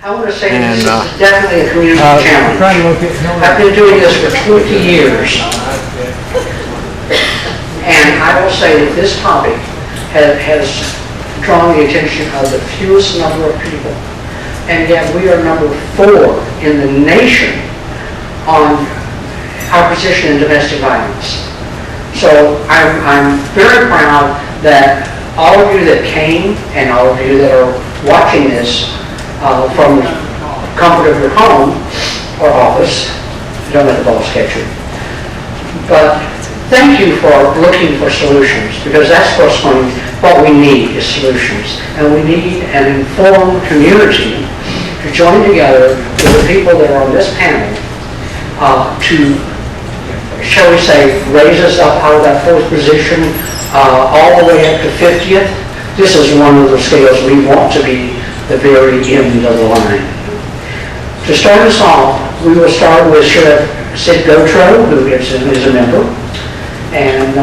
I want to say this is definitely a community challenge. I've been doing this for 20 years. And I will say that this topic has drawn the attention of the fewest number of people. And yet we are number 4 in the nation on our position in domestic violence. So I'm very proud that all of you that came and all of you that are watching this from the comfort of your home or office, don't let the balls catch you. But thank you for looking for solutions, because that's what we need is solutions. And we need an informed community to join together with the people that are on this panel to, shall we say, raise us up out of that 4th position all the way up to 50th. This is one of the scales we want to be the very end of the line. To start us off, we will start with Sheriff Sid Gotro, who is a member, and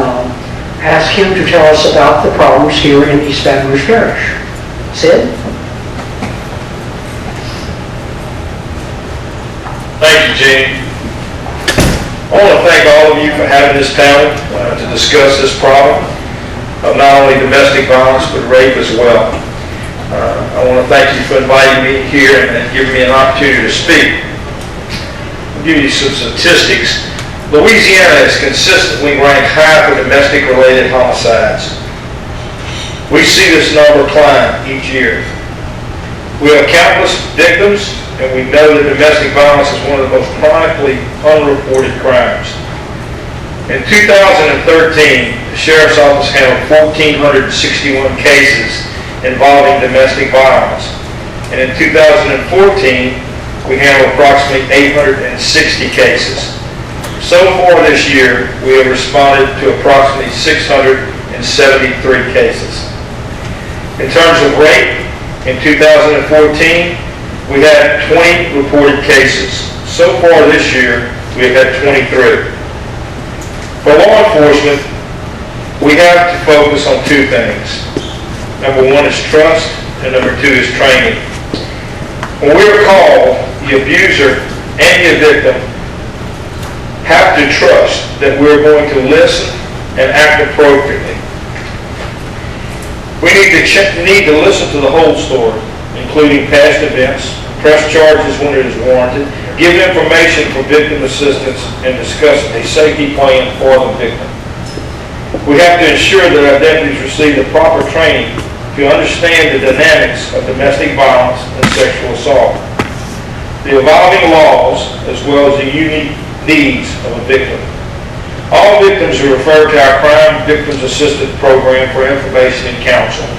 ask him to tell us about the problems here in East Baton Rouge Parish. Sid? Thank you, Gene. I want to thank all of you for having this panel to discuss this problem of not only domestic violence, but rape as well. I want to thank you for inviting me here and giving me an opportunity to speak. I'll give you some statistics. Louisiana is consistently ranked high for domestic-related homicides. We see this number climb each year. We have countless victims, and we know that domestic violence is one of the most chronically unreported crimes. In 2013, the Sheriff's Office handled 1,461 cases involving domestic violence. And in 2014, we handled approximately 860 cases. So far this year, we have responded to approximately 673 cases. In terms of rape, in 2014, we had 20 reported cases. So far this year, we have had 23. For law enforcement, we have to focus on 2 things. Number 1 is trust, and number 2 is training. When we are called, the abuser and the victim have to trust that we're going to listen and act appropriately. We need to listen to the whole story, including past events, press charges when it is warranted, give information for victim assistance, and discuss a safety plan for the victim. We have to ensure that our deputies receive the proper training to understand the dynamics of domestic violence and sexual assault, the evolving laws, as well as the unique needs of a victim. All victims are referred to our Crime Victims Assistance Program for information and counseling.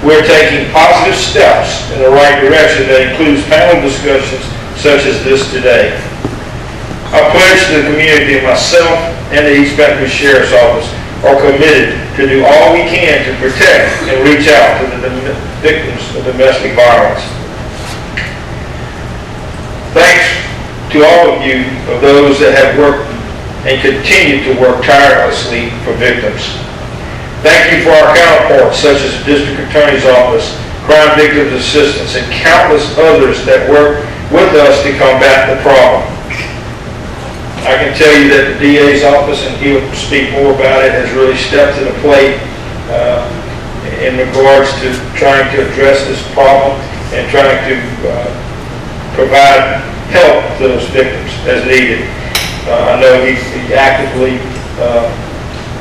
We're taking positive steps in the right direction that includes panel discussions such as this today. I pledge to the community and myself and the East Baton Rouge Sheriff's Office are committed to do all we can to protect and reach out to the victims of domestic violence. Thanks to all of you, of those that have worked and continue to work tirelessly for victims. Thank you for our counterparts such as the District Attorney's Office, Crime Victims Assistance, and countless others that work with us to combat the problem. I can tell you that the DA's office, and he'll speak more about it, has really stepped to the plate in regards to trying to address this problem and trying to provide help to those victims as needed. I know he actively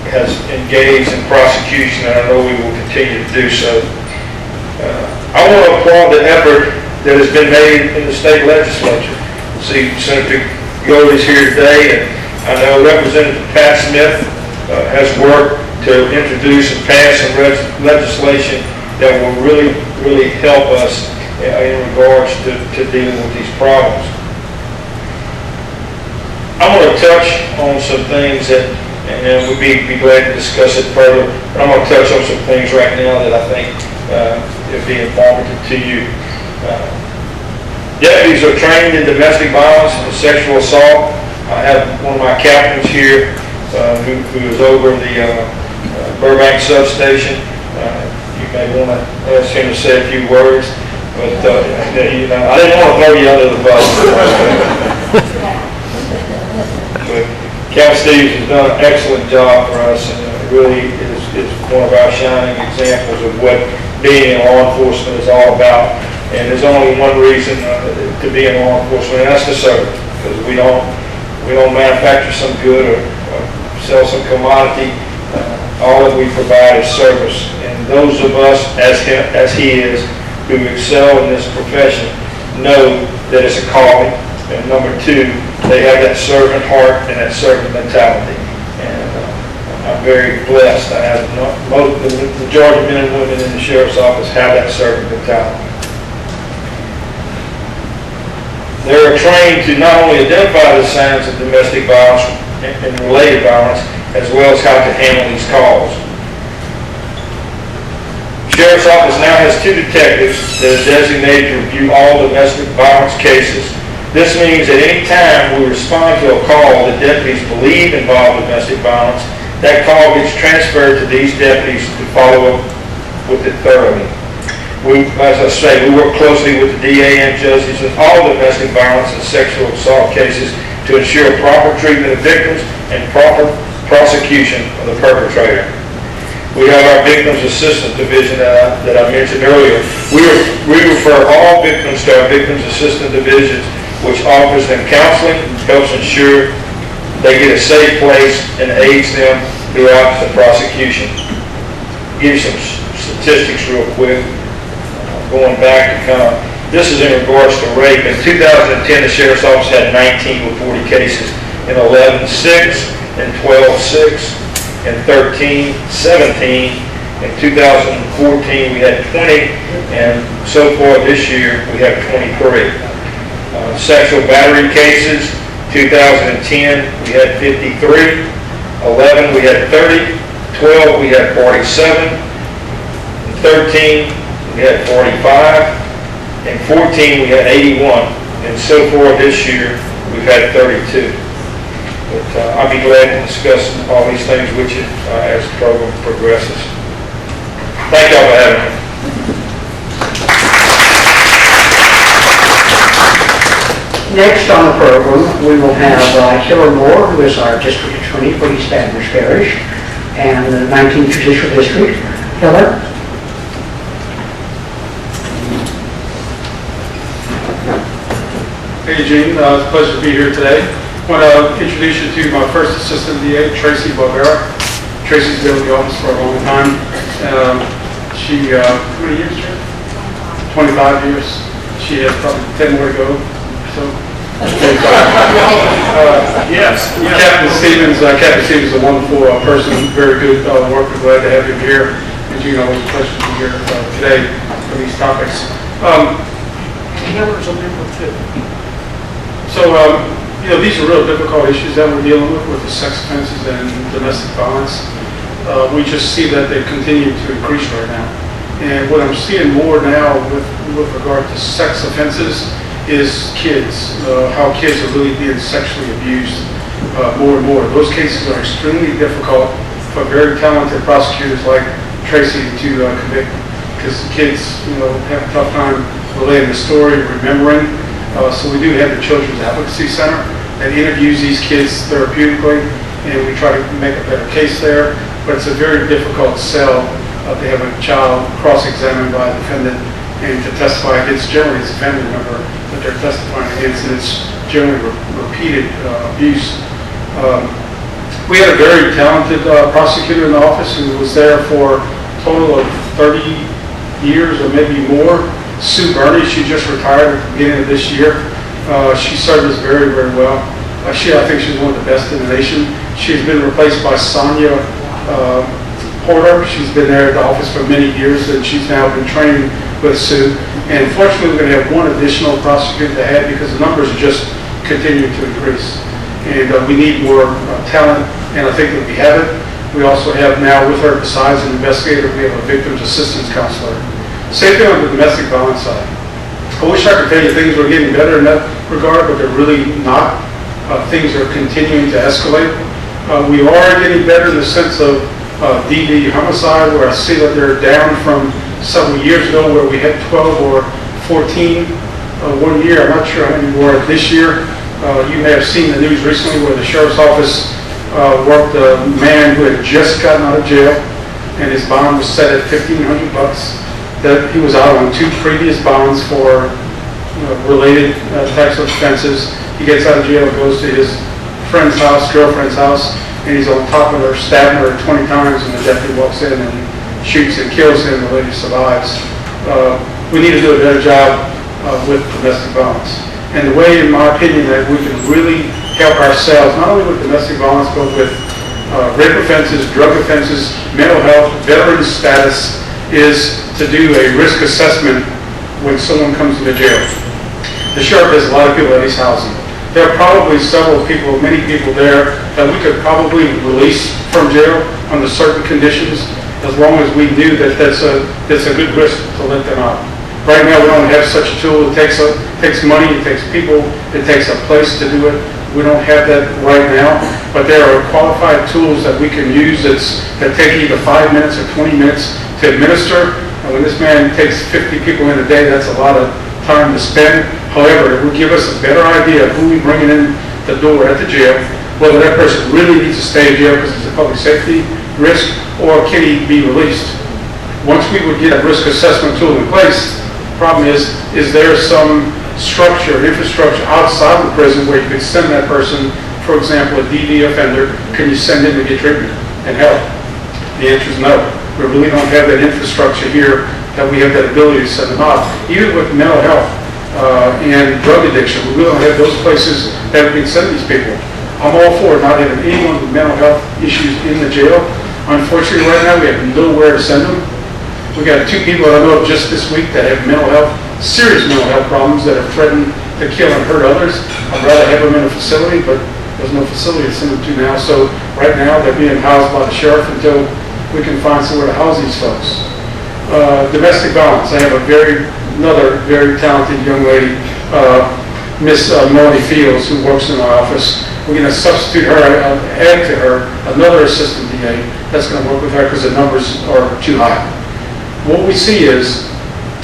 has engaged in prosecution, and I know we will continue to do so. I want to applaud the effort that has been made in the state legislature. See, Senator Gold is here today, and I know Representative Pat Smith has worked to introduce and pass some legislation that will really help us in regards to dealing with these problems. I want to touch on some things that, and we'd be glad to discuss it further, but I'm going to touch on some things right now that I think will be informative to you. Deputies are trained in domestic violence and sexual assault. I have one of my captains here who is over the Burbank substation. You may want to ask him to say a few words. But, you know, I didn't want to throw you under the bus. But Captain Stevens has done an excellent job for us, and really is one of our shining examples of what being in law enforcement is all about. And there's only one reason to be in law enforcement, and that's to serve. Because we don't manufacture some good or sell some commodity. All that we provide is service. And those of us, as he is, who excel in this profession, know that it's a calling. And number two, they have that servant heart and that servant mentality. And I'm very blessed. I have the majority of men and women in the sheriff's office have that servant mentality. They are trained to not only identify the signs of domestic violence and related violence, as well as how to handle these calls. Sheriff's Office now has 2 detectives that are designated to review all domestic violence cases. This means at any time we respond to a call that deputies believe involves domestic violence, that call gets transferred to these deputies to follow up with it thoroughly. As I say, we work closely with the DA and judges in all domestic violence and sexual assault cases to ensure proper treatment of victims and proper prosecution of the perpetrator. We have our Victims Assistance Division that I mentioned earlier. We refer all victims to our Victims Assistance Divisions, which offers them counseling, helps ensure they get a safe place, and aids them throughout the prosecution. Give you some statistics real quick. Going back to this is in regards to rape. In 2010, the Sheriff's Office had 19 reported cases. In 11, 6. In 12, 6. In 13, 17. In 2014, we had 20. And so far this year, we have 23. Sexual battery cases, 2010, we had 53. 11, we had 30. 12, we had 47. 13, we had 45. And 14, we had 81. And so far this year, we've had 32. But I'll be glad to discuss all these things with you as the program progresses. Thank y'all for having me. Next on the program, we will have Killer Moore, who is our district attorney for East Baton Parish and the 19th Judicial District. Killer? Hey, Gene. It's a pleasure to be here today. I want to introduce you to my first assistant DA, Tracy Barbera. Tracy's been with the office for a long time. She, how many years, Tracy? 25 years. She has probably 10 more to go. So, yes. Captain Stevens is a wonderful person, very good worker. Glad to have him here. And Gene, always a pleasure to be here today for these topics. Killer's a member too. So, these are real difficult issues that we're dealing with the sex offenses and domestic violence. We just see that they continue to increase right now. And what I'm seeing more now with regard to sex offenses is kids, how kids are really being sexually abused more and more. Those cases are extremely difficult for very talented prosecutors like Tracy to convict, because kids, have a tough time relaying the story, remembering. So we do have the Children's Advocacy Center that interviews these kids therapeutically, and we try to make a better case there. But it's a very difficult sell to have a child cross-examined by a defendant and to testify against, generally as a family member, that they're testifying against, and it's generally repeated abuse. We had a very talented prosecutor in the office who was there for a total of 30 years or maybe more. Sue Burney, she just retired at the beginning of this year. She served us very, very well. I think she's one of the best in the nation. She's been replaced by Sonia Porter. She's been there at the office for many years, and she's now been training with Sue. And fortunately, we're going to have one additional prosecutor to add because the numbers are just continuing to increase. And we need more talent, and I think that we have it. We also have now with her, besides an investigator, we have a victims assistance counselor. Same thing on the domestic violence side. I wish I could tell you things were getting better in that regard, but they're really not. Things are continuing to escalate. We are getting better in the sense of DV homicide, where I see that they're down from several years ago where we had 12 or 14 one year. I'm not sure how many were this year. You may have seen the news recently where the sheriff's office worked a man who had just gotten out of jail, and his bond was set at $1,500. That he was out on 2 previous bonds for related types of offenses. He gets out of jail, goes to his friend's house, girlfriend's house, and he's on top of her, stabbing her 20 times, and the deputy walks in and shoots and kills him. The lady survives. We need to do a better job with domestic violence. And the way, in my opinion, that we can really help ourselves, not only with domestic violence, but with rape offenses, drug offenses, mental health, veteran status, is to do a risk assessment when someone comes into jail. The sheriff has a lot of people at his housing. There are probably several people, many people there that we could probably release from jail under certain conditions, as long as we knew that that's a good risk to let them out. Right now, we don't have such a tool. It takes money, it takes people, it takes a place to do it. We don't have that right now, but there are qualified tools that we can use that take either 5 minutes or 20 minutes to administer. And when this man takes 50 people in a day, that's a lot of time to spend. However, it will give us a better idea of who we're bringing in the door at the jail, whether that person really needs to stay in jail because it's a public safety risk, or can he be released. Once we would get a risk assessment tool in place, the problem is there some structure, infrastructure outside the prison where you could send that person, for example, a DV offender, can you send him to get treatment and help? The answer is no. We really don't have that infrastructure here that we have that ability to send them out. Even with mental health and drug addiction, we really don't have those places that we can send these people. I'm all for not having anyone with mental health issues in the jail. Unfortunately, right now, we have nowhere to send them. We got 2 people that I know of just this week that have mental health, serious mental health problems that have threatened to kill and hurt others. I'd rather have them in a facility, but there's no facility to send them to now. So right now, they're being housed by the sheriff until we can find somewhere to house these folks. Domestic violence. I have another very talented young lady, Miss Melody Fields, who works in my office. We're going to substitute her, add to her another assistant DA that's going to work with her because the numbers are too high. What we see is,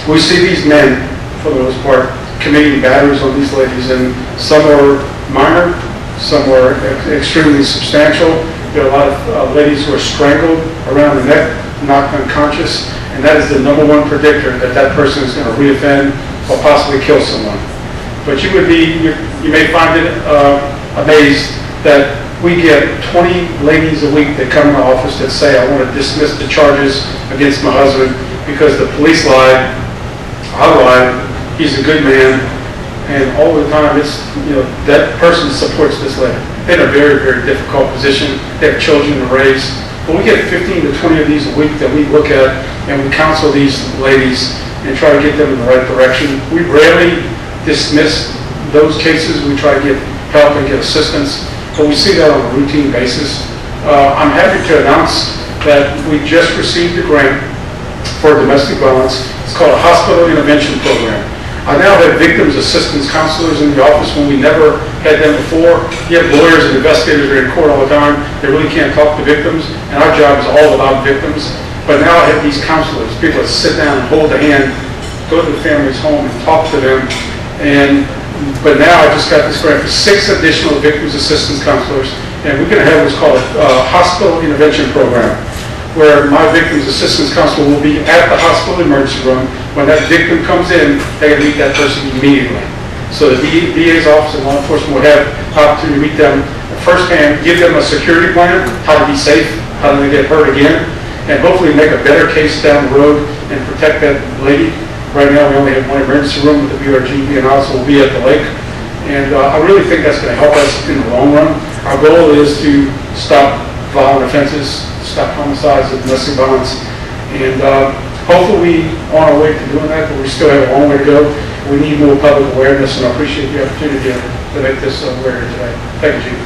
we see these men, for the most part, committing batteries on these ladies, and some are minor, some are extremely substantial. There are a lot of ladies who are strangled around the neck, knocked unconscious, and that is the #1 predictor that that person is going to reoffend or possibly kill someone. But you may find it amazed that we get 20 ladies a week that come in the office that say, I want to dismiss the charges against my husband because the police lied, I lied, he's a good man, and all the time it's, that person supports this lady. They're in a very, very difficult position. They have children to raise. But we get 15 to 20 of these a week that we look at, and we counsel these ladies and try to get them in the right direction. We rarely dismiss those cases. We try to get help and get assistance, but we see that on a routine basis. I'm happy to announce that we just received a grant for domestic violence. It's called a hospital intervention program. I now have victims assistance counselors in the office when we never had them before. You have lawyers and investigators who are in court all the time. They really can't talk to victims, and our job is all about victims. But now I have these counselors, people that sit down and hold the hand, go to the family's home and talk to them. But now I just got this grant for 6 additional victims assistance counselors, and we're going to have what's called a hospital intervention program, where my victims assistance counselor will be at the hospital emergency room. When that victim comes in, they can meet that person immediately. So the DA's office and law enforcement will have opportunity to meet them firsthand, give them a security plan, how to be safe, how do they get hurt again, and hopefully make a better case down the road and protect that lady. Right now, we only have 1 emergency room with the BRG, and also will be at the lake. And I really think that's going to help us in the long run. Our goal is to stop violent offenses, stop homicides and domestic violence. And hopefully we are on our way to doing that, but we still have a long way to go. We need more public awareness, and I appreciate the opportunity to make this aware today. Thank you, Chief.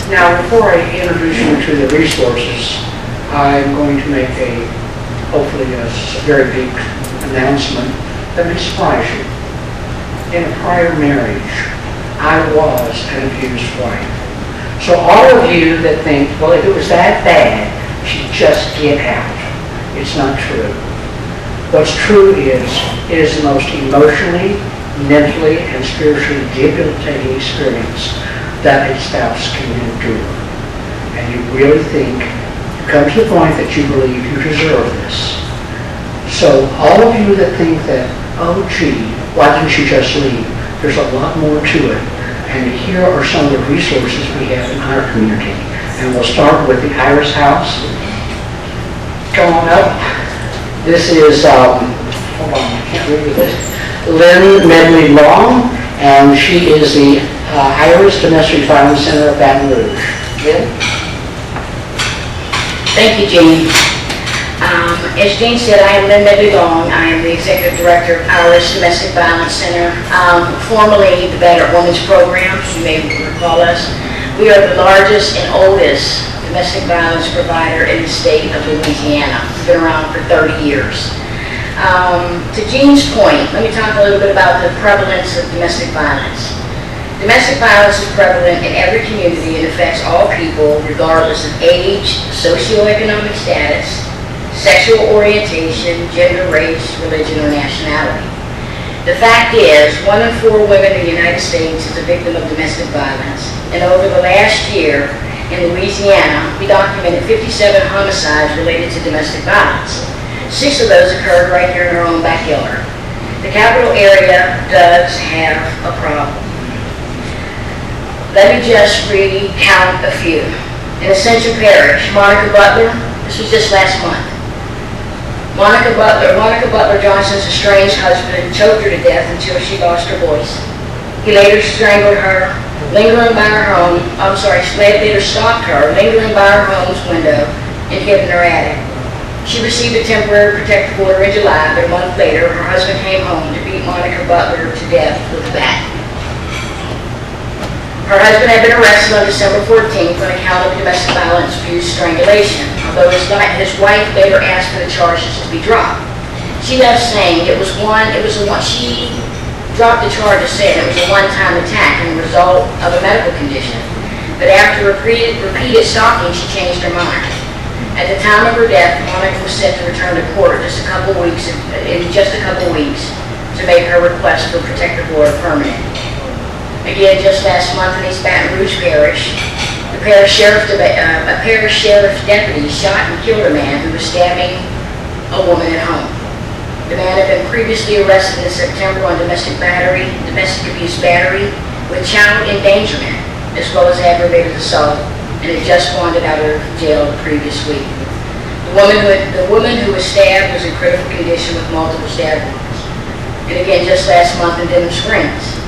Now, before I introduce you to the resources, I'm going to make hopefully a very big announcement that may surprise you. In a prior marriage, I was an abused wife. So all of you that think, well, if it was that bad, She just get out. It's not true. What's true is, it is the most emotionally, mentally, and spiritually debilitating experience that a spouse can endure. And you really think, you come to the point that you believe you deserve this. So all of you that think that, oh gee, why didn't you just leave? There's a lot more to it. And here are some of the resources we have in our community. And we'll start with the Iris House. Come on up. This is, hold on, I can't read this. Lynn Medley Long, and she is the Iris Domestic Violence Center of Baton Rouge. Lynn? Thank you, Jean. As Jean said, I am Lynn Medley Long. I am the Executive Director of Iris Domestic Violence Center, formerly the Battered Women's Program, you may recall us. We are the largest and oldest domestic violence provider in the state of Louisiana. We've been around for 30 years. To Jean's point, let me talk a little bit about the prevalence of domestic violence. Domestic violence is prevalent in every community and affects all people regardless of age, socioeconomic status, sexual orientation, gender, race, religion, or nationality. The fact is, 1 in 4 women in the United States is a victim of domestic violence. And over the last year in Louisiana, we documented 57 homicides related to domestic violence. 6 of those occurred right here in our own backyard. The capital area does have a problem. Let me just recount a few. In Ascension Parish, Monica Butler, this was just last month. Monica Butler Johnson's estranged husband choked her to death until she lost her voice. He later strangled her, later stalked her, lingering by her home's window and hid in her attic. She received a temporary protective order in July, but a month later, her husband came home to beat Monica Butler to death with a bat. Her husband had been arrested on December 14th on account of domestic violence, abuse, strangulation, although his wife later asked for the charges to be dropped. She left saying she dropped the charges saying it was a one-time attack and the result of a medical condition. But after repeated stalking, she changed her mind. At the time of her death, Monica was set to return to court in just a couple weeks to make her request for protective order permanent. Again, just last month in East Baton Rouge Parish, a parish sheriff's deputy shot and killed a man who was stabbing a woman at home. The man had been previously arrested in September on domestic abuse battery with child endangerment, as well as aggravated assault, and had just wandered out of jail the previous week. The woman who was stabbed was in critical condition with multiple stab wounds. And again, just last month in Denham Springs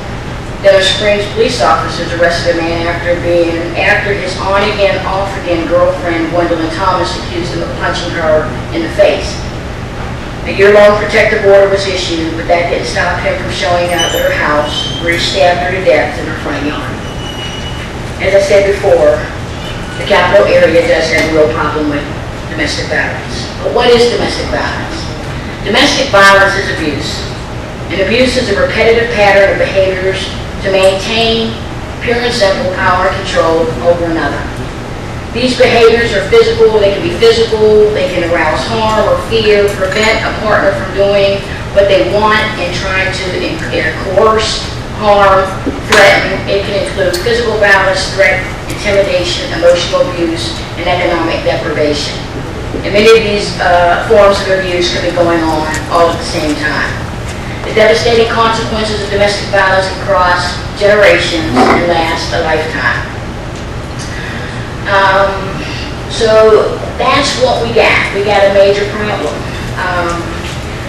police officers arrested a man after his on-again, off-again girlfriend, Gwendolyn Thomas, accused him of punching her in the face. A year-long protective order was issued, but that didn't stop him from showing up at her house, where he stabbed her to death in her front yard. As I said before, the capital area does have a real problem with domestic violence. But what is domestic violence? Domestic violence is abuse. And abuse is a repetitive pattern of behaviors to maintain pure and simple power and control over another. These behaviors are physical, they can arouse harm or fear, prevent a partner from doing what they want, and try to coerce, harm, threaten. It can include physical violence, threat, intimidation, emotional abuse, and economic deprivation. And many of these forms of abuse can be going on all at the same time. The devastating consequences of domestic violence can cross generations and last a lifetime. So that's what we got. We got a major problem.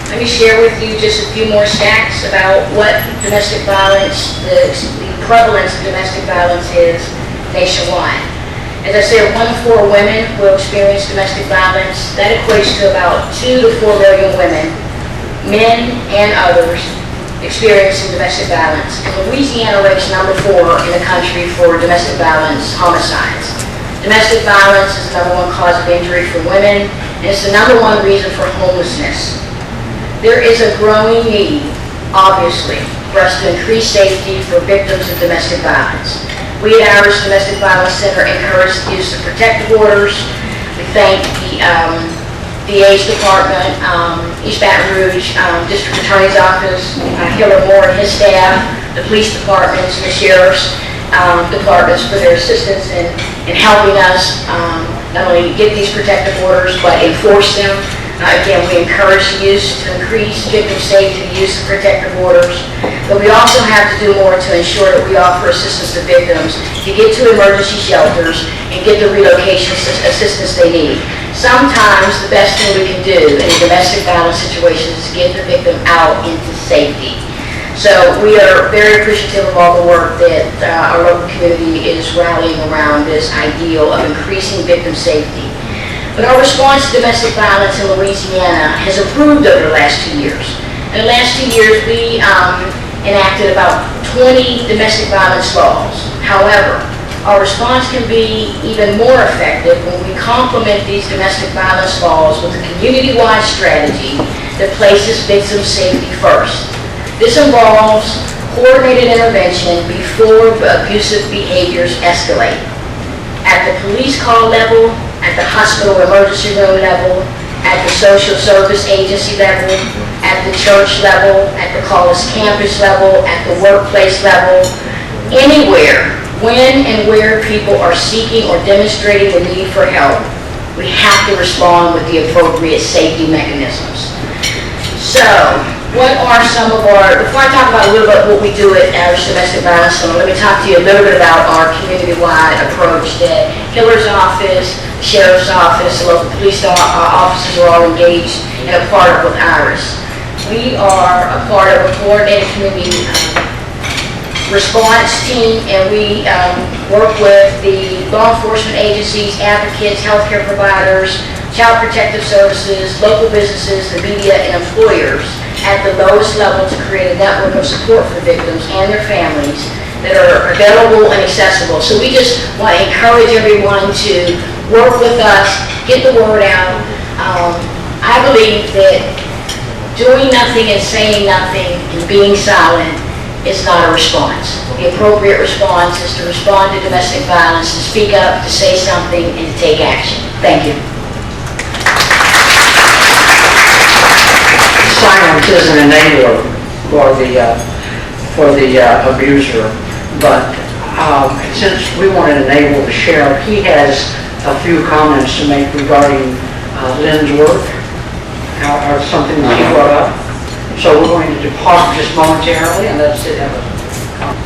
Let me share with you just a few more stats about what domestic violence, the prevalence of domestic violence is nationwide. As I said, 1 in 4 women will experience domestic violence. That equates to about 2 to 4 million women, men and others, experiencing domestic violence. And Louisiana ranks number 4 in the country for domestic violence homicides. Domestic violence is the #1 cause of injury for women, and it's the #1 reason for homelessness. There is a growing need, obviously, for us to increase safety for victims of domestic violence. We at Iris Domestic Violence Center encourage the use of protective orders. We thank the DA's department, East Baton Rouge District Attorney's Office, Hiller Moore and his staff, the police departments, and the sheriff's departments for their assistance in helping us not only get these protective orders, but enforce them. Again, we encourage the use to increase victim safety, the use of protective orders, but we also have to do more to ensure that we offer assistance to victims to get to emergency shelters and get the relocation assistance they need. Sometimes the best thing we can do in a domestic violence situation is get the victim out into safety. So we are very appreciative of all the work that our local community is rallying around this ideal of increasing victim safety. But our response to domestic violence in Louisiana has improved over the last 2 years. In the last 2 years, we enacted about 20 domestic violence laws. However, our response can be even more effective when we complement these domestic violence laws with a community-wide strategy that places victim safety first. This involves coordinated intervention before abusive behaviors escalate. At the police call level, at the hospital emergency room level, at the social service agency level, at the church level, at the college campus level, at the workplace level, anywhere, when and where people are seeking or demonstrating the need for help, we have to respond with the appropriate safety mechanisms. So, what are some of our, before I talk about a little bit what we do at Irish Domestic Violence Center, let me talk to you a little bit about our community-wide approach that Hiller's office, the sheriff's office, the local police officers are all engaged and a part of with IRIS. We are a part of a coordinated community response team, and we work with the law enforcement agencies, advocates, healthcare providers, child protective services, local businesses, the media, and employers at the lowest level to create a network of support for victims and their families that are available and accessible. So we just want to encourage everyone to work with us, get the word out. I believe that doing nothing and saying nothing and being silent is not a response. The appropriate response is to respond to domestic violence, to speak up, to say something, and to take action. Thank you. Silence is an enabler for the abuser, but since we want to enable the sheriff, he has a few comments to make regarding Lynn's work, or something that he brought up. So we're going to depart just momentarily, and let's have a comment.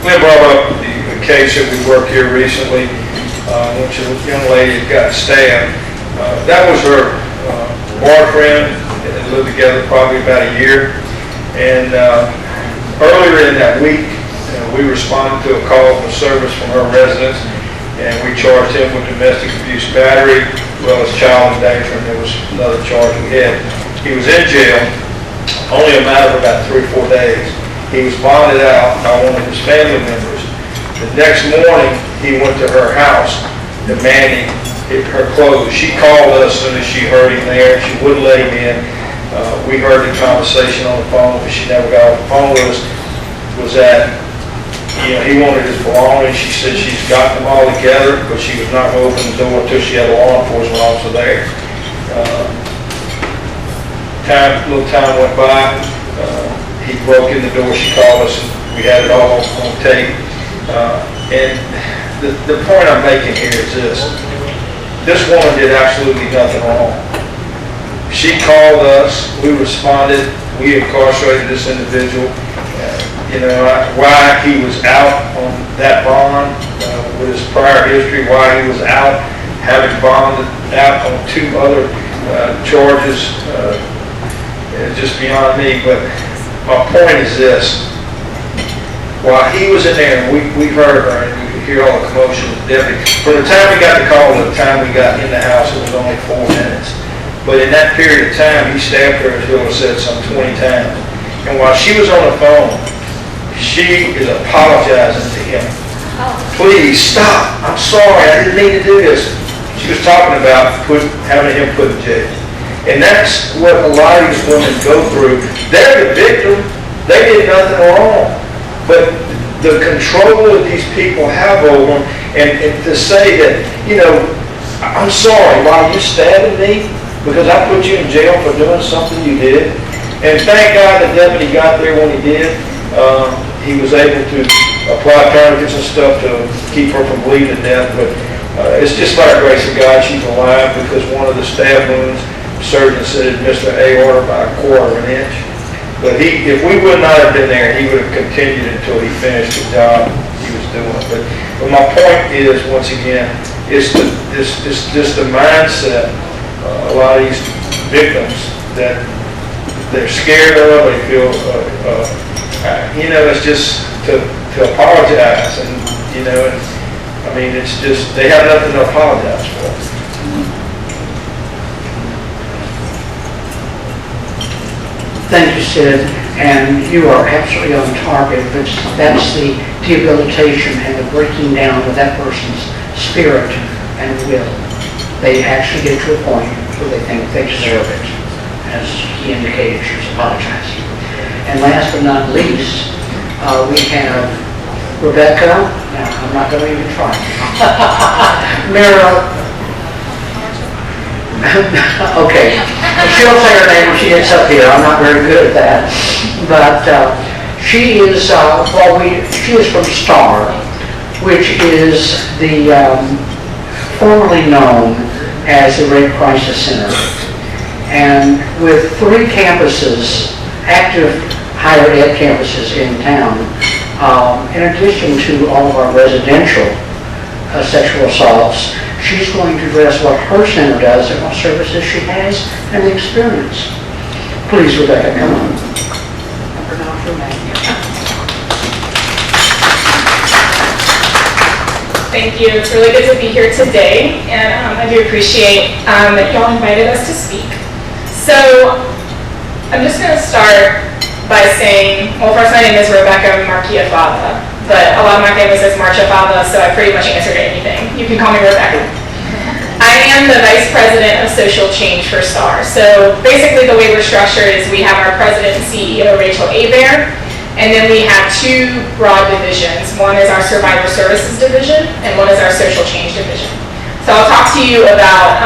Lynn brought up the case that we worked here recently, which a young lady got stabbed. That was her boyfriend. They lived together probably about a year. And earlier in that week, we responded to a call for service from her residence, and we charged him with domestic abuse battery, as well as child endangerment. There was another charge we had. He was in jail only a matter of about 3 or 4 days. He was bonded out by one of his family members. The next morning, he went to her house demanding her clothes. She called us as soon as she heard him there. She wouldn't let him in. We heard the conversation on the phone, but she never got off the phone with us. Was that, he wanted his belongings. She said she's got them all together, but she was not going to open the door until she had a law enforcement officer there. Little time went by. He broke in the door. She called us, and we had it all on tape. And the point I'm making here is this. This woman did absolutely nothing wrong. She called us, we responded, we incarcerated this individual. Why he was out on that bond with his prior history, why he was out having bonded out on 2 other charges, is just beyond me. But my point is this. While he was in there, and we heard her, and we could hear all the commotion of the deputy. From the time we got the call to the time we got in the house, it was only 4 minutes. But in that period of time, he stabbed her, as Hiller said, some 20 times. And while she was on the phone, she is apologizing to him. Please stop. I'm sorry. I didn't mean to do this. She was talking about having him put in jail. And that's what a lot of these women go through. They're the victim. They did nothing wrong. But the control that these people have over them, and to say that, I'm sorry, why are you stabbing me? Because I put you in jail for doing something you did. And thank God the deputy got there when he did. He was able to apply tourniquets and stuff to keep her from bleeding to death. But it's just by the grace of God she's alive, because one of the stab wounds, the surgeon said it missed her aorta by 1/4 inch. But if we would not have been there, he would have continued until he finished the job he was doing. But my point is, once again, it's just the mindset. A lot of these victims that they're scared of, they feel, it's just to apologize, and, I mean, it's just, they have nothing to apologize for. Thank you, Sid, and you are absolutely on target, but that's the debilitation and the breaking down of that person's spirit and will. They actually get to a point where they think they deserve it, as he indicated, she was apologizing. And last but not least, we have Rebecca. Now, I'm not going to even try. Mira. Okay. She'll say her name when she gets up here. I'm not very good at that. But she is, she is from STAR, which is the formerly known as the Rape Crisis Center. And with 3 campuses, active higher ed campuses in town, in addition to all of our residential sexual assaults, she's going to address what her center does and what services she has and the experience. Please, Rebecca, come on. Thank you. It's really good to be here today, and I do appreciate that y'all invited us to speak. So I'm just going to start by saying, well, first, my name is Rebecca Marchiafava, but a lot of my family says Marchiafava, so I pretty much answered anything. You can call me Rebecca. I am the Vice President of Social Change for STAR. So basically the way we're structured is we have our President and CEO, Rachel Hebert, and then we have 2 broad divisions. One is our Survivor Services Division, and one is our Social Change Division. So I'll talk to you about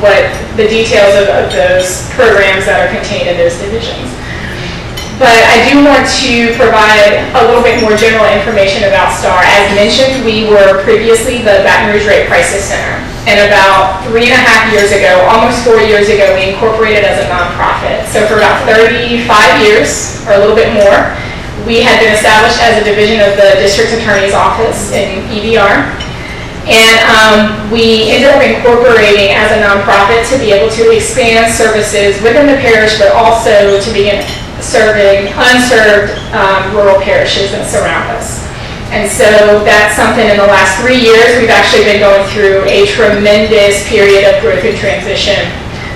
what the details of those programs that are contained in those divisions. But I do want to provide a little bit more general information about STAR. As mentioned, we were previously the Baton Rouge Rape Crisis Center. And about 3.5 years ago, almost 4 years ago, we incorporated as a nonprofit. So for about 35 years, or a little bit more, we had been established as a division of the District Attorney's Office in EVR. And we ended up incorporating as a nonprofit to be able to expand services within the parish, but also to begin serving unserved rural parishes that surround us. And so that's something in the last 3 years, we've actually been going through a tremendous period of growth and transition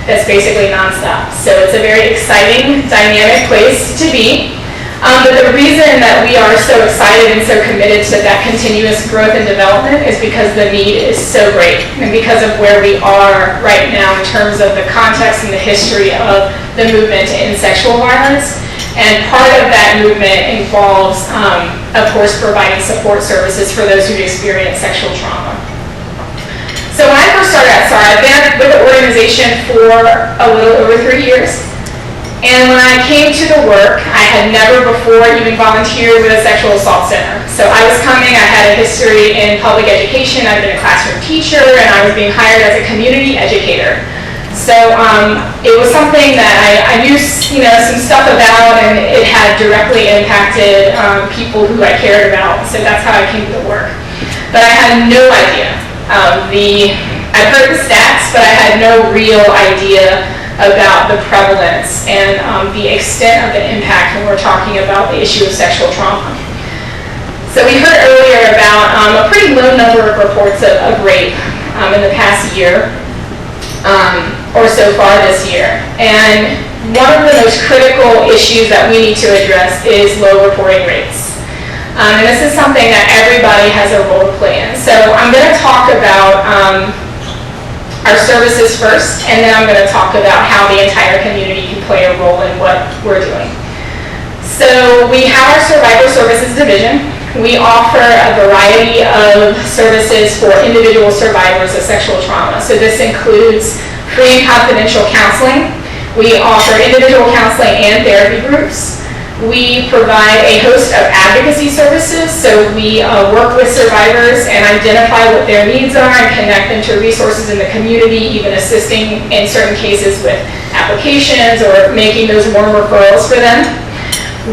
that's basically nonstop. So it's a very exciting, dynamic place to be. But the reason that we are so excited and so committed to that continuous growth and development is because the need is so great, and because of where we are right now in terms of the context and the history of the movement to end sexual violence. And part of that movement involves, of course, providing support services for those who've experienced sexual trauma. So when I first started at STAR, I've been with the organization for a little over 3 years. And when I came to the work, I had never before even volunteered with a sexual assault center. So I was coming, I had a history in public education, I'd been a classroom teacher, and I was being hired as a community educator. So it was something that I knew, some stuff about, and it had directly impacted people who I cared about. So that's how I came to the work. But I had no idea. I'd heard the stats, but I had no real idea about the prevalence and the extent of the impact when we're talking about the issue of sexual trauma. So we heard earlier about a pretty low number of reports of rape in the past year. Or so far this year. And one of the most critical issues that we need to address is low reporting rates. And this is something that everybody has a role to play in. So I'm going to talk about our services first, and then I'm going to talk about how the entire community can play a role in what we're doing. So we have our Survivor Services Division, we offer a variety of services for individual survivors of sexual trauma. So this includes free and confidential counseling. We offer individual counseling and therapy groups. We provide a host of advocacy services, so we work with survivors and identify what their needs are and connect them to resources in the community, even assisting in certain cases with applications or making those warm referrals for them.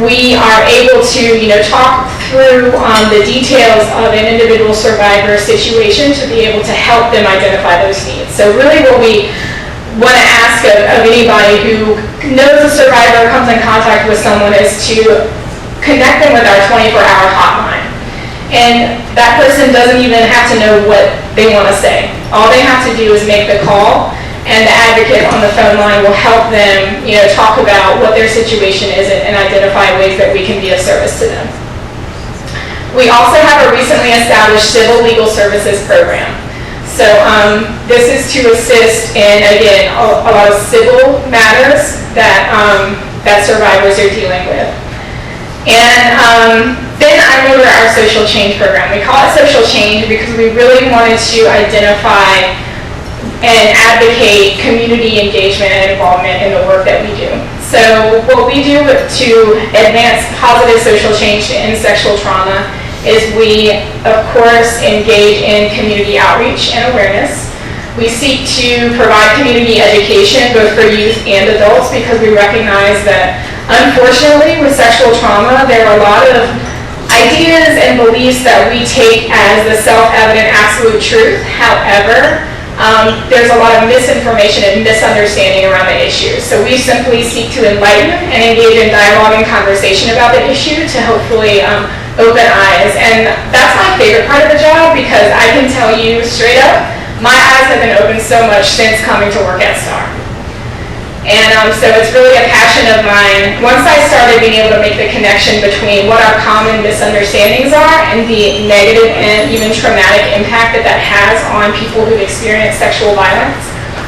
We are able to, talk through the details of an individual survivor situation to be able to help them identify those needs. So really what we want to ask of anybody who knows a survivor, comes in contact with someone, is to connect them with our 24-hour hotline. And that person doesn't even have to know what they want to say. All they have to do is make the call, and the advocate on the phone line will help them, talk about what their situation is and identify ways that we can be of service to them. We also have a recently established civil legal services program. So this is to assist in, again, a lot of civil matters that, that survivors are dealing with. And then I remember our social change program. We call it social change because we really wanted to identify and advocate community engagement and involvement in the work that we do. So what we do to advance positive social change to end sexual trauma is we, of course, engage in community outreach and awareness. We seek to provide community education both for youth and adults because we recognize that, unfortunately, with sexual trauma, there are a lot of ideas and beliefs that we take as the self-evident absolute truth. However, there's a lot of misinformation and misunderstanding around the issue. So we simply seek to enlighten and engage in dialogue and conversation about the issue to hopefully open eyes. And that's my favorite part of the job because I can tell you straight up, my eyes have been opened so much since coming to work at STAR. And so it's really a passion of mine. Once I started being able to make the connection between what our common misunderstandings are and the negative and even traumatic impact that that has on people who've experienced sexual violence,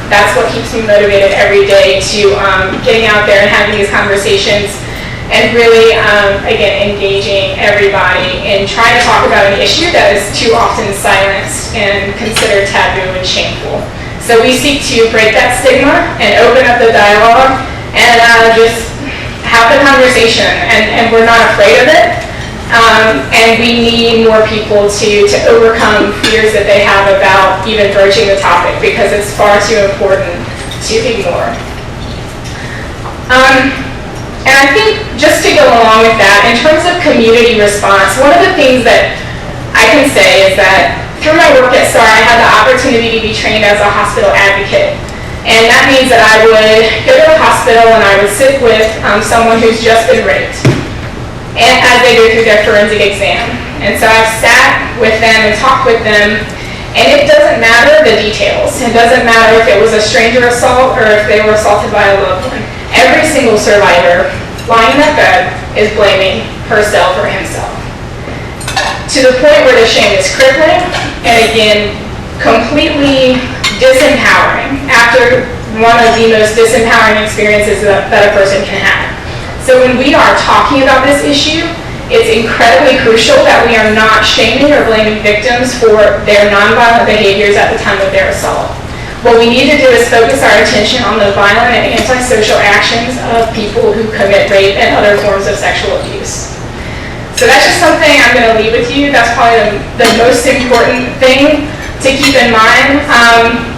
that's what keeps me motivated every day to getting out there and having these conversations and really, again, engaging everybody in trying to talk about an issue that is too often silenced and considered taboo and shameful. So we seek to break that stigma and open up the dialogue and just have the conversation. And we're not afraid of it. And we need more people to overcome fears that they have about even broaching the topic because it's far too important to ignore. And I think just to go along with that, in terms of community response, one of the things that I can say is that through my work at STAR, I had the opportunity to be trained as a hospital advocate. And that means that I would go to the hospital and I would sit with someone who's just been raped, and as they go through their forensic exam. And so I've sat with them and talked with them, and it doesn't matter the details. It doesn't matter if it was a stranger assault or if they were assaulted by a loved one. Every single survivor lying in that bed is blaming herself or himself, to the point where the shame is crippling and, again, completely disempowering after one of the most disempowering experiences that a person can have. So when we are talking about this issue, it's incredibly crucial that we are not shaming or blaming victims for their nonviolent behaviors at the time of their assault. What we need to do is focus our attention on the violent and antisocial actions of people who commit rape and other forms of sexual abuse. So that's just something I'm going to leave with you. That's probably the most important thing to keep in mind.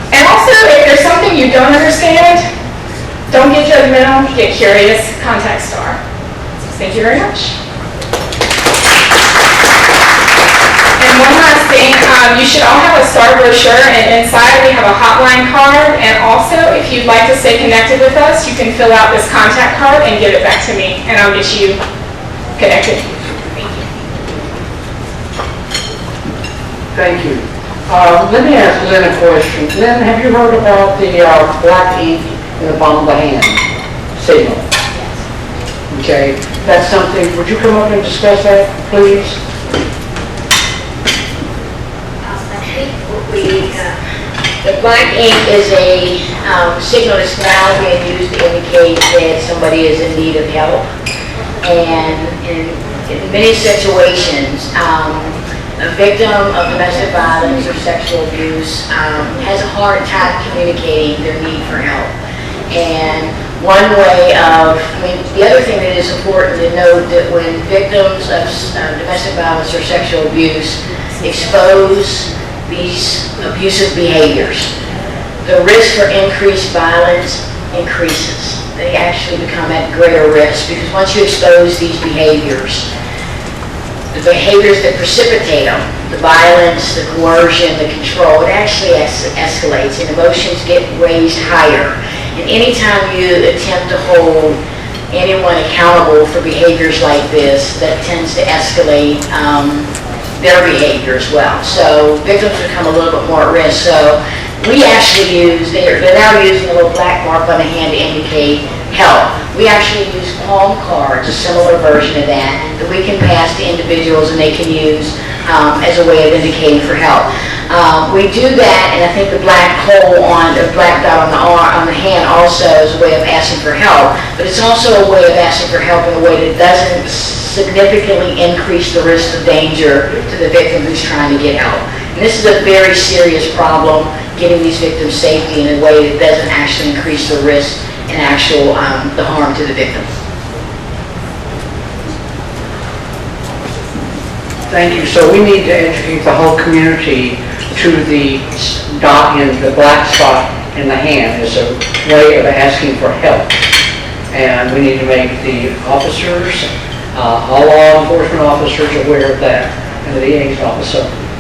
And also, if there's something you don't understand, don't get judgmental, get curious, contact STAR. So thank you very much. And one last thing, you should all have a STAR brochure, and inside we have a hotline card. And also, if you'd like to stay connected with us, you can fill out this contact card and give it back to me, and I'll get you connected. Thank you. Let me ask Lynn a question. Lynn, have you heard about the black ink in the palm of the hand signal? Okay, that's something, would you come up and discuss that, please? The black ink is a signal that's now being used to indicate that somebody is in need of help. And in many situations, a victim of domestic violence or sexual abuse has a hard time communicating their need for help. And one way of, the other thing that is important to note that when victims of domestic violence or sexual abuse expose these abusive behaviors, the risk for increased violence increases. They actually become at greater risk because once you expose these behaviors, the behaviors that precipitate them, the violence, the coercion, the control, it actually escalates and emotions get raised higher. And anytime you attempt to hold anyone accountable for behaviors like this, that tends to escalate their behavior as well. So victims become a little bit more at risk. So we actually use, they're now using a little black mark on the hand to indicate help. We actually use palm cards, a similar version of that we can pass to individuals and they can use as a way of indicating for help. We do that, and I think the black hole on the black dot on the hand also is a way of asking for help, but it's also a way of asking for help in a way that doesn't significantly increase the risk of danger to the victim who's trying to get help. And this is a very serious problem, getting these victims safety in a way that doesn't actually increase the risk and the harm to the victim. Thank you. So we need to educate the whole community to the dot in the black spot in the hand as a way of asking for help. And we need to make the officers, all law enforcement officers aware of that, and the DA's office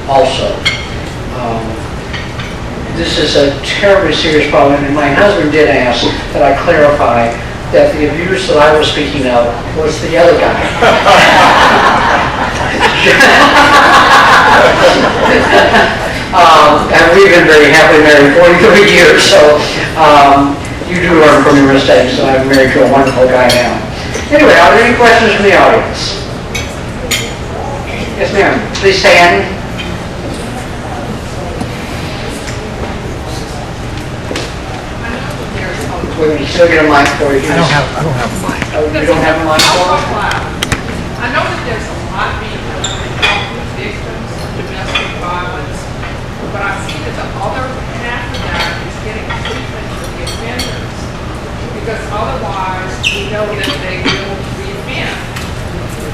also. This is a terribly serious problem, and my husband did ask that I clarify that the abuse that I was speaking of was the other guy. And we've been very happily married 43 years, so you do learn from your mistakes, and I'm married to a wonderful guy now. Anyway, are there any questions from the audience? Yes, ma'am. Please stand. We're going to still get a mic for you. I don't have a mic. Oh, you don't have a mic for us? I know that there's a lot being done to help with victims of domestic violence, but I see that the other half of that is getting treatment for the offenders, because otherwise we know that they will reoffend.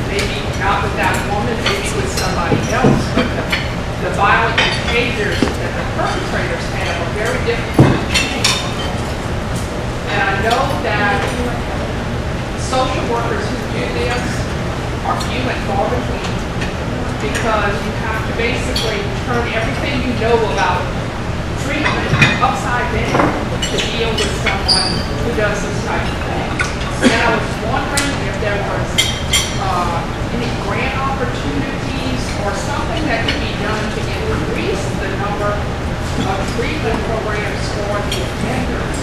Maybe not with that woman, maybe with somebody else, but the violent behaviors that the perpetrators have are very difficult to change. And I know that social workers who do this are few and far between, because you have to basically turn everything you know about treatment upside down to deal with someone who does this type of thing. And I was wondering if there was any grant opportunities or something that could be done to increase the number of treatment programs for the offenders,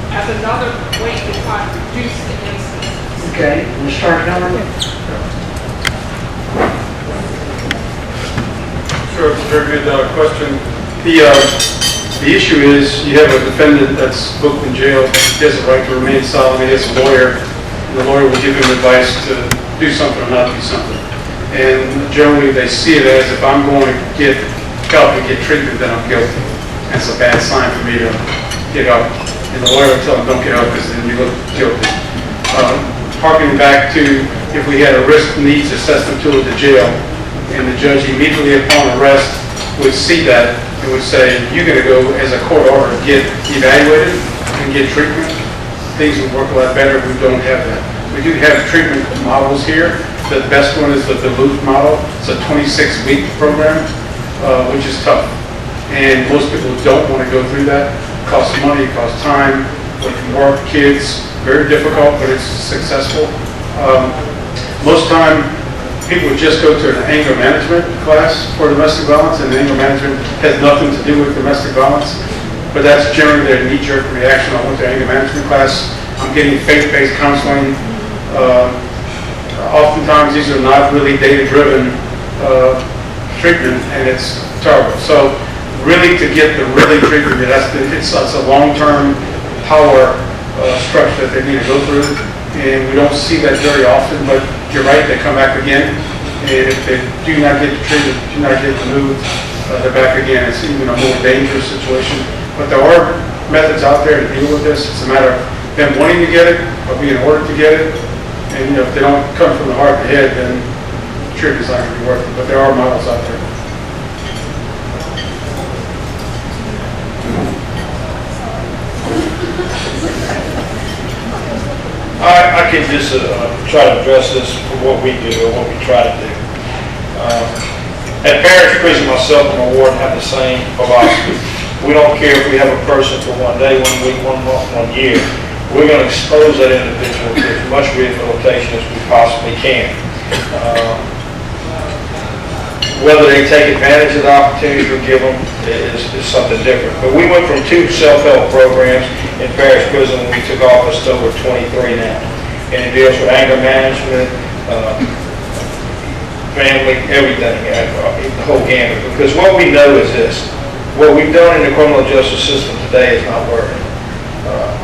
as another way to try to reduce the incidence. Okay, we'll start now. Sure, it's a very good question. The issue is you have a defendant that's booked in jail. He has a right to remain silent. He has a lawyer, and the lawyer will give him advice to do something or not do something. And generally they see it as, if I'm going to get help and get treatment, then I'm guilty. That's a bad sign for me to get up. And the lawyer will tell them, don't get up, because then you look guilty. Harking back to if we had a risk needs assessment tool at the jail, and the judge immediately upon arrest would see that and would say, you're going to go as a court order get evaluated and get treatment, things would work a lot better. We don't have that. We do have treatment models here. The best one is the Duluth model. It's a 26-week program, which is tough. And most people don't want to go through that. It costs money, it costs time, work, kids, very difficult, but it's successful. Most time, people just go to an anger management class for domestic violence, and anger management has nothing to do with domestic violence, but that's generally their knee-jerk reaction. I went to anger management class, I'm getting faith-based counseling. Oftentimes, these are not really data-driven treatment, and it's terrible. So really, to get the really treatment, it's a long-term power structure that they need to go through, and we don't see that very often, but you're right, they come back again. If they do not get treated, do not get removed, they're back again. It's even a more dangerous situation. But there are methods out there to deal with this. It's a matter of them wanting to get it, or being ordered to get it. And if they don't come from the heart and head, then the treatment's not going to be worth it. But there are models out there. I can just try to address this for what we do or what we try to do. At Parish Prison, myself and my warden have the same philosophy. We don't care if we have a person for 1 day, 1 week, 1 month, 1 year. We're going to expose that individual to as much rehabilitation as we possibly can. Whether they take advantage of the opportunities we give them is something different. But we went from 2 self-help programs in Parish Prison when we took office to over 23 now. And it deals with anger management, family, everything, the whole gamut. Because what we know is this: what we've done in the criminal justice system today is not working.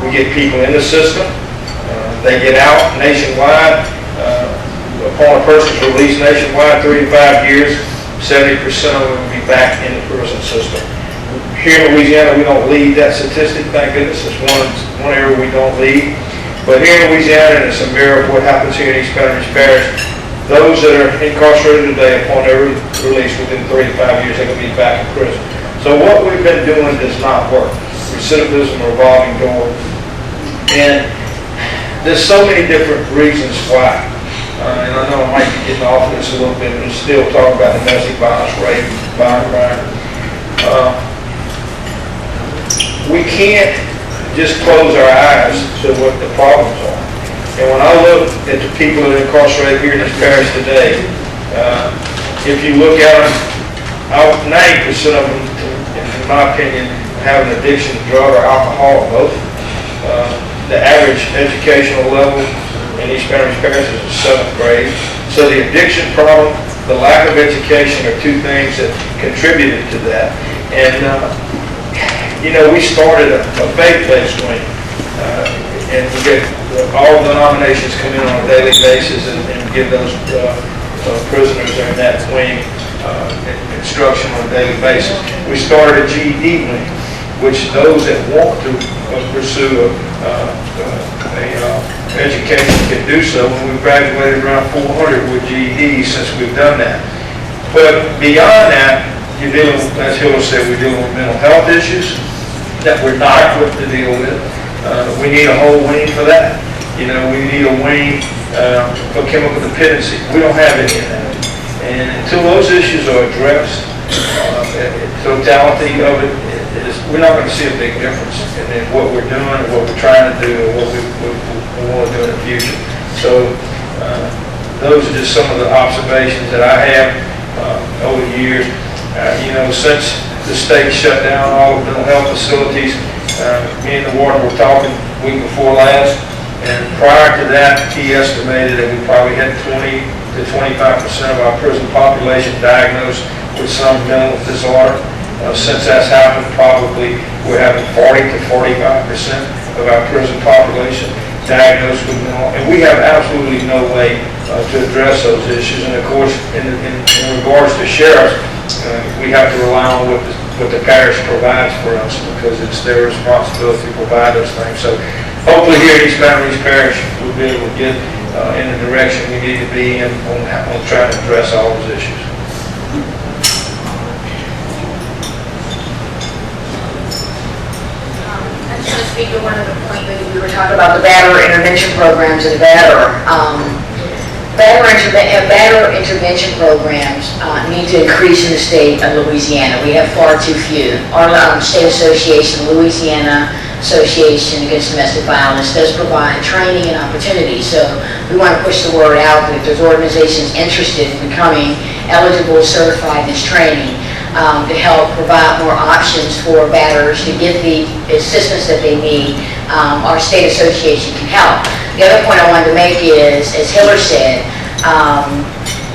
We get people in the system, they get out nationwide. Upon a person's release nationwide, 3 to 5 years, 70% of them will be back in the prison system. Here in Louisiana, we don't lead that statistic, thank goodness. It's one area we don't lead. But here in Louisiana, and it's a mirror of what happens here in East Baton Rouge Parish, those that are incarcerated today, upon their release within 3 to 5 years, they're going to be back in prison. So what we've been doing does not work. Recidivism, revolving door. And there's so many different reasons why. And I know I might be getting off this a little bit, but still talking about domestic violence, rape, violent crime. We can't just close our eyes to what the problems are. And when I look at the people that are incarcerated here in this parish today, if you look at them, 90% of them, in my opinion, have an addiction to drug or alcohol or both. The average educational level in East Baton Rouge Parish is the 7th grade. So the addiction problem, the lack of education are 2 things that contributed to that. And, we started a faith-based wing. And we get all denominations come in on a daily basis and give those prisoners that are in that wing instruction on a daily basis. We started a GED wing, which those that want to pursue education can do so. When we graduated around 400 with GEDs since we've done that. But beyond that, you're dealing with, as Hiller said, we're dealing with mental health issues that we're not equipped to deal with. We need a whole wing for that. We need a wing for chemical dependency. We don't have any of that. And until those issues are addressed, the totality of it is, we're not going to see a big difference in what we're doing and what we're trying to do and what we want to do in the future. So those are just some of the observations that I have over the years. Since the state shut down all the mental health facilities, me and the warden were talking week before last, and prior to that, he estimated that we probably had 20 to 25% of our prison population diagnosed with some mental disorder. Since that's happened, probably we're having 40 to 45% of our prison population diagnosed with mental, and we have absolutely no way to address those issues. And of course, in regards to sheriffs, we have to rely on what the parish provides for us, because it's their responsibility to provide those things. So hopefully here at East Baton Rouge Parish, we'll be able to get in the direction we need to be in on trying to address all those issues. I just want to speak to one of the points that we were talking about, the batterer intervention programs and the batterer. Batterer intervention programs need to increase in the state of Louisiana. We have far too few. Our state association, Louisiana Association Against Domestic Violence, does provide training and opportunities. So we want to push the word out that if there's organizations interested in becoming eligible, certified in this training, to help provide more options for batterers to get the assistance that they need, our state association can help. The other point I wanted to make is, as Hiller said,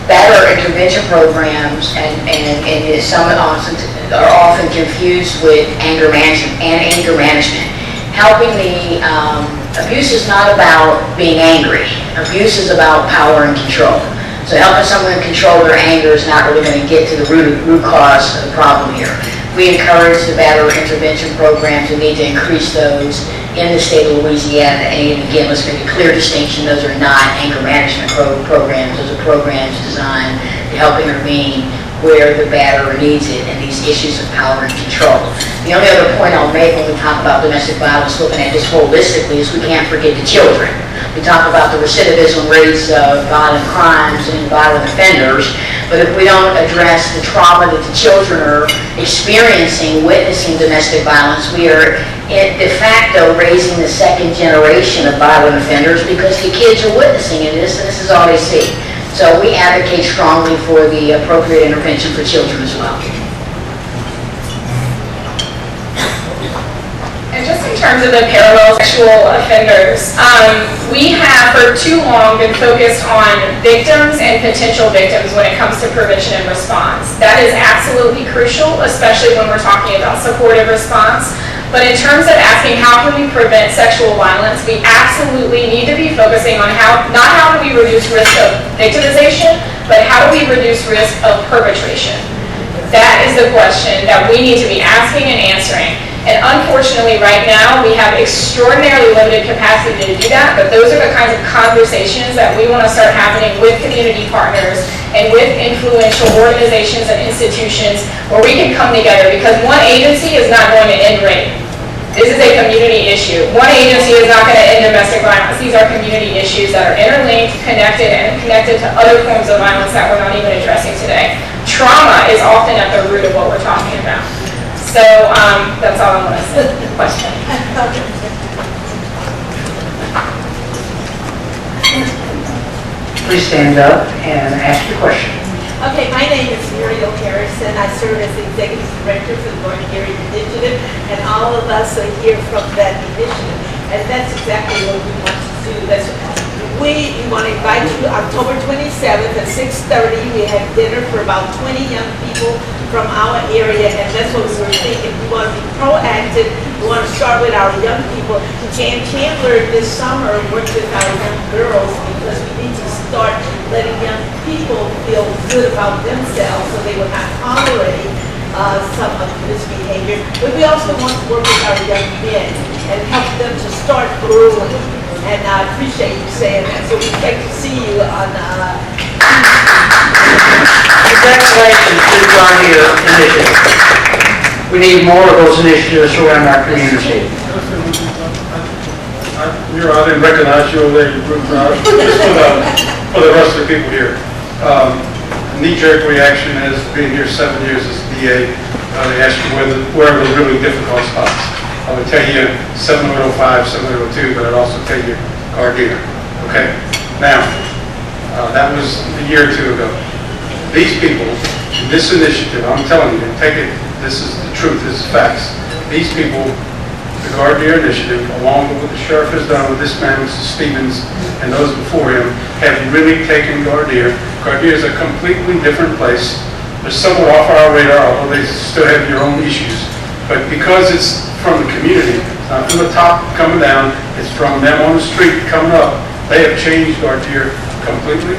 batterer intervention programs and some are often confused with anger management. Helping the Abuse is not about being angry. Abuse is about power and control. So helping someone control their anger is not really going to get to the root cause of the problem here. We encourage the batterer intervention programs. We need to increase those in the state of Louisiana. And again, let's make a clear distinction. Those are not anger management programs. Those are programs designed to help intervene where the batterer needs it and these issues of power and control. The only other point I'll make when we talk about domestic violence, looking at this holistically, is we can't forget the children. We talk about the recidivism rates of violent crimes and violent offenders, but if we don't address the trauma that the children are experiencing, witnessing domestic violence, we are de facto raising the second generation of violent offenders because the kids are witnessing this and this is all they see. So we advocate strongly for the appropriate intervention for children as well. And just in terms of the parallel sexual offenders, we have for too long been focused on victims and potential victims when it comes to prevention and response. That is absolutely crucial, especially when we're talking about supportive response. But in terms of asking how can we prevent sexual violence, we absolutely need to be focusing on not how do we reduce risk of victimization, but how do we reduce risk of perpetration. That is the question that we need to be asking and answering. And unfortunately, right now, we have extraordinarily limited capacity to do that, but those are the kinds of conversations that we want to start happening with community partners and with influential organizations and institutions where we can come together, because one agency is not going to end rape. This is a community issue. One agency is not going to end domestic violence. These are community issues that are interlinked, connected, and connected to other forms of violence that we're not even addressing today. Trauma is often at the root of what we're talking about. So that's all I want to say. Question. Please stand up and ask your question. Okay, my name is Muriel Harrison. I serve as the Executive Director for the Northern Area Initiative, and all of us are here from that initiative. And that's exactly what we want to do. We want to invite you October 27th at 6:30. We have dinner for about 20 young people from our area, and that's what we were thinking. We want to be proactive. We want to start with our young people. Jan Chandler this summer worked with our young girls because we need to start letting young people feel good about themselves so they will not tolerate some of this behavior. But we also want to work with our young men and help them to start early. And I appreciate you saying that. So we expect to see you on Congratulations to the John Deere initiative. We need more of those initiatives around our community. I didn't recognize you over there. Just for the rest of the people here. Knee-jerk reaction is being here 7 years as DA. They ask you where are the really difficult spots. I would tell you 705, 702, but I'd also tell you Gardena. Okay? Now, that was a year or two ago. These people, this initiative, I'm telling you, take it, this is the truth, this is facts. These people, the Gardena initiative, along with what the sheriff has done with this man, Mr. Stevens, and those before him, have really taken Gardena. Gardena is a completely different place. They're somewhat off our radar, although they still have your own issues. But because it's from the community, it's not from the top coming down, it's from them on the street coming up, they have changed Gardena completely.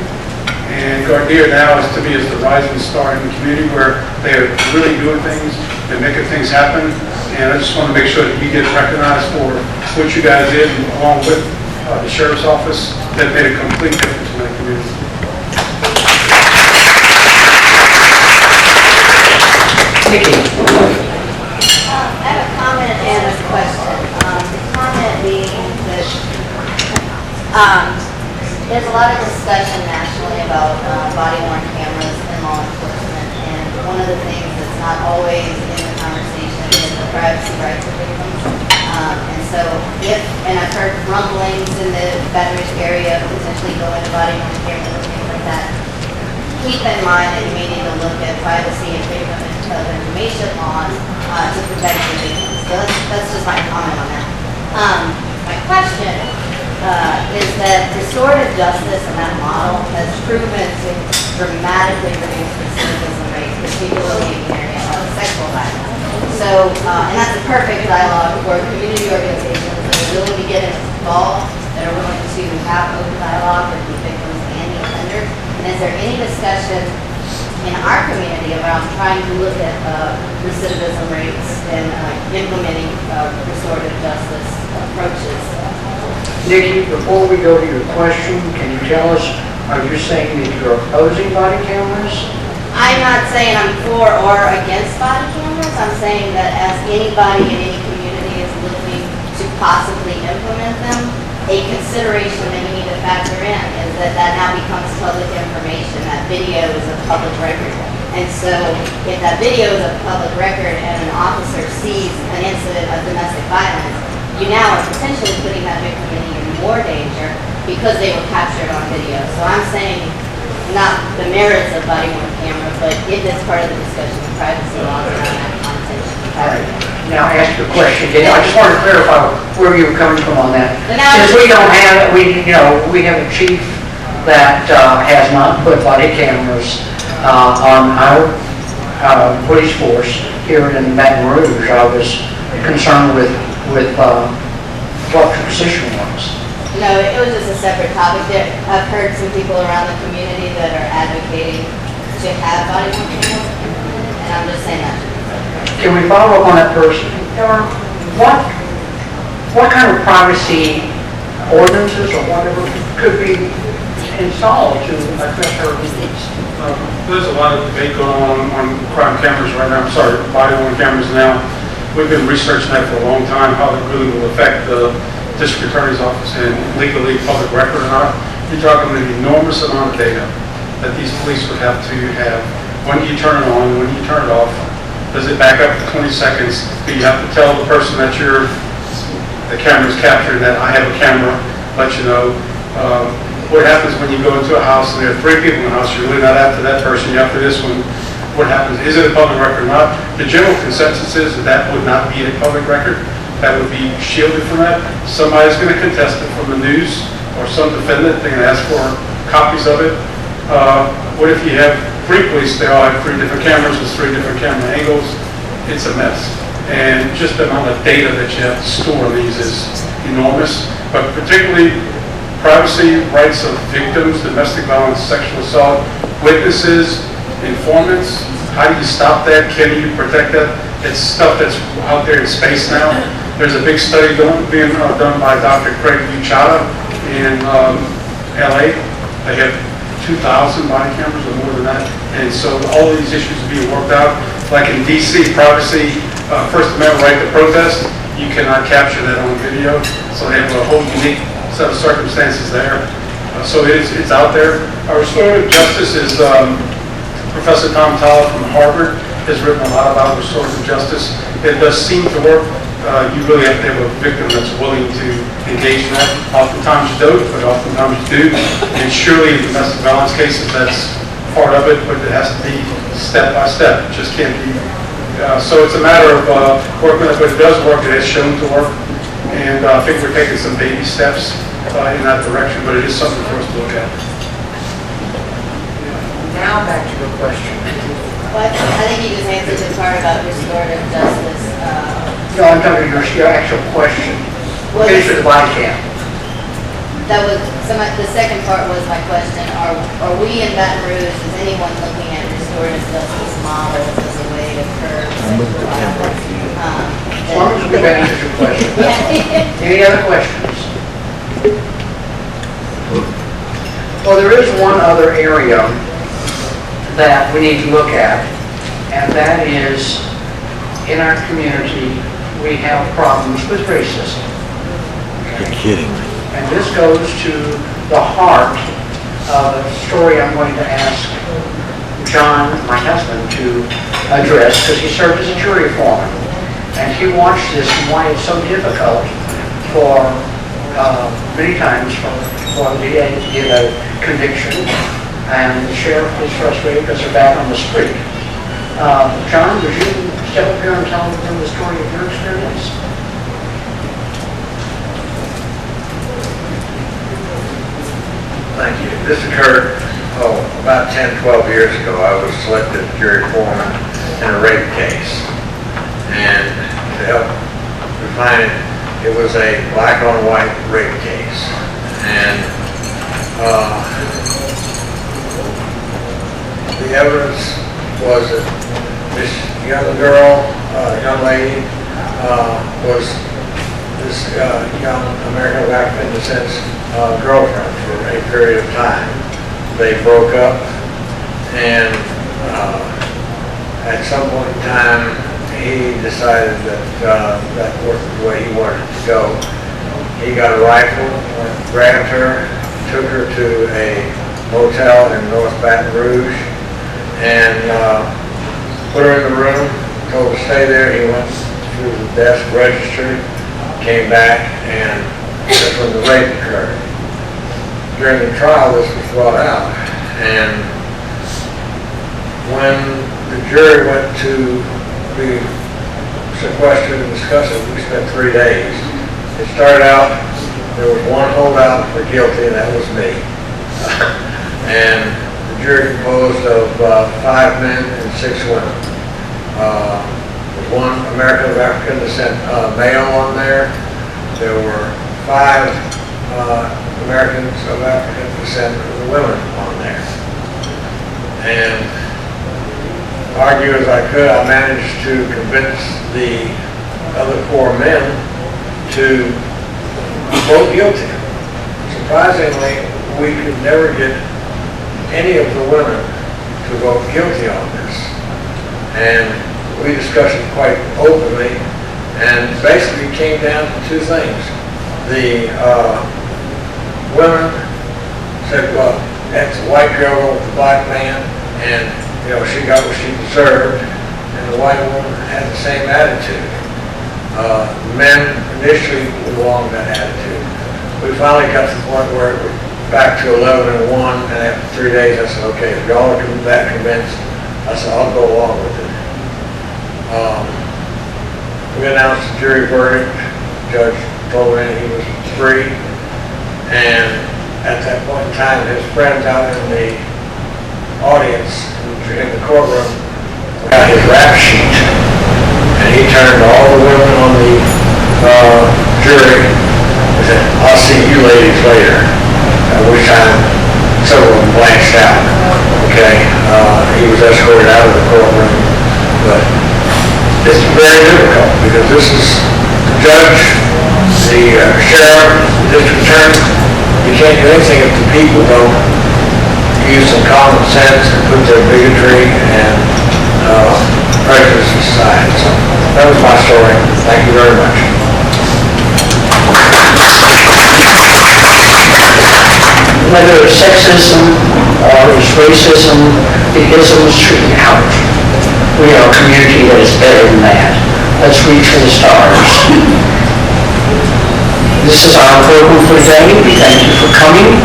And Gardena now, to me, is the rising star in the community where they are really doing things, they're making things happen. And I just want to make sure that you get recognized for what you guys did, along with the sheriff's office, that made a complete difference in the community. Nikki. I have a comment and a question. The comment being that there's a lot of discussion nationally about body-worn cameras in law enforcement, and one of the things that's not always in the conversation is the privacy rights of victims. And so and I've heard rumblings in the Baton Rouge area potentially going to body-worn cameras and things like that. Keep in mind that you may need to look at privacy and freedom of information laws to protect the victims. So that's just my comment on that. My question is that restorative justice in that model has proven to dramatically reduce recidivism rates, particularly in the area of sexual violence. So, and that's a perfect dialogue for community organizations and are willing to get involved, that are willing to have open dialogue with the victims and the offenders? And is there any discussion in our community around trying to look at recidivism rates and implementing restorative justice approaches? Nikki, before we go to your question, can you tell us, are you saying that you're opposing body cameras? I'm not saying I'm for or against body cameras. I'm saying that as anybody in any community is looking to possibly implement them, a consideration that you need to factor in is that that now becomes public information. That video is a public record. And so if that video is a public record and an officer sees an incident of domestic violence, you now are potentially putting that victim in even more danger because they were captured on video. So I'm saying not the merits of body-worn camera, but it is part of the discussion of privacy laws around that content. All right, now ask your question again. I just want to clarify where you were coming from on that. Since we don't have, we have a chief that has not put body cameras on our police force here in Baton Rouge. I was concerned with what your position was. No, it was just a separate topic. I've heard some people around the community that are advocating to have body-worn cameras implemented, and I'm just saying that. Can we follow up on that person? What kind of privacy ordinances or whatever could be installed to address our needs? There's a lot of debate going on crime cameras right now, body-worn cameras now. We've been researching that for a long time, how it really will affect the district attorney's office and legally public record or not. You're talking an enormous amount of data that these police would have to have. When do you turn it on? When do you turn it off? Does it back up for 20 seconds? Do you have to tell the person that the camera's captured that I have a camera, let you know? What happens when you go into a house and there are 3 people in the house, you're really not after that person, you're after this one. What happens? Is it a public record or not? The general consensus is that would not be a public record. That would be shielded from that. Somebody's going to contest it from the news or some defendant. They're going to ask for copies of it. What if you have 3 police? They all have 3 different cameras with 3 different camera angles. It's a mess. And just the amount of data that you have to store on these is enormous. But particularly privacy rights of victims, domestic violence, sexual assault, witnesses, informants. How do you stop that? Can you protect that? It's stuff that's out there in space now. There's a big study being done by Dr. Craig Buchata in LA. They have 2,000 body cameras or more than that. And so all of these issues are being worked out. Like in DC, privacy, First Amendment right to protest, you cannot capture that on video. So they have a whole unique set of circumstances there. So it's out there. Restorative justice is, Professor Tom Talla from Harvard has written a lot about restorative justice. It does seem to work. You really have to have a victim that's willing to engage in that. Oftentimes you don't, but oftentimes you do. And surely in domestic violence cases, that's part of it, but it has to be step by step. It just can't be. So it's a matter of working on it, but it does work. It has shown to work. And I think we're taking some baby steps in that direction, but it is something for us to look at. Now back to your question. Well, I think you just answered the part about restorative justice. No, I'm talking your actual question. Well, Finish with the body cam. That was, the second part was my question. Are we in Baton Rouge, is anyone looking at restorative justice models as a way to curb sexual violence? As long as we've answered your question. Any other questions? Well, there is one other area that we need to look at, and that is in our community we have problems with racism. You're kidding me. And this goes to the heart of a story I'm going to ask John, my husband, to address, because he served as a jury foreman. And he watched this and why it's so difficult for many times for the DA to get a conviction. And the sheriff is frustrated because they're back on the street. John, would you step up here and tell them the story of your experience? Thank you. This occurred, about 10, 12 years ago. I was selected jury foreman in a rape case. And to help refine it, It was a black on white rape case. And the evidence was that this young girl, young lady, was this young American of African descent girlfriend for a period of time. They broke up, and at some point in time, he decided that that wasn't the way he wanted to go. He got a rifle, grabbed her, took her to a motel in North Baton Rouge, and put her in the room, told her to stay there. He went through the desk, registered, came back, and that's when the rape occurred. During the trial, this was brought out, and when the jury went to be sequestered and discussed it, we spent 3 days. It started out, there was one holdout for guilty, and that was me. And the jury composed of 5 men and 6 women. One American of African descent male on there. There were 5 Americans of African descent women on there. And argue as I could, I managed to convince the other 4 men to vote guilty. Surprisingly, we could never get any of the women to vote guilty on this. And we discussed it quite openly, and basically it came down to 2 things. The women said, well, that's a white girl with a black man, and she got what she deserved, and the white woman had the same attitude. Men initially belonged that attitude. We finally got to the point where it was back to 11 and 1, and after 3 days I said, okay, if y'all are that convinced, I said, I'll go along with it. We announced the jury verdict. The judge told me he was free, and at that point in time, his friends out in the audience in the courtroom got his rap sheet, and he turned to all the women on the jury and said, I'll see you ladies later, at which time several of them blanched out. Okay, he was escorted out of the courtroom, but it's very difficult because this is the judge, the sheriff, the district attorney. You can't do anything if the people don't use some common sense and put their bigotry and prejudice aside. So that was my story. Thank you very much. Whether it's sexism or it's racism, the isms treated out. We are a community that is better than that. Let's reach for the stars. This is our program for today. We thank you for coming,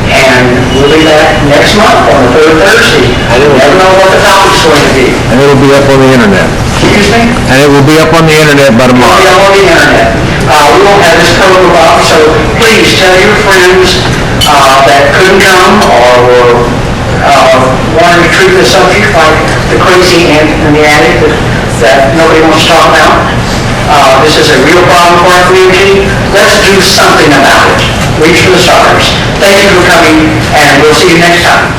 and we'll be back next month on the 3rd Thursday. I never know what the topic's going to be. And it'll be up on the internet. Excuse me? And it will be up on the internet by tomorrow. It'll be up on the internet. We won't have this program up, so please tell your friends that couldn't come or wanted to treat the subject like the crazy aunt in the attic that nobody wants to talk about. This is a real problem for our community. Let's do something about it. Reach for the stars. Thank you for coming, and we'll see you next time.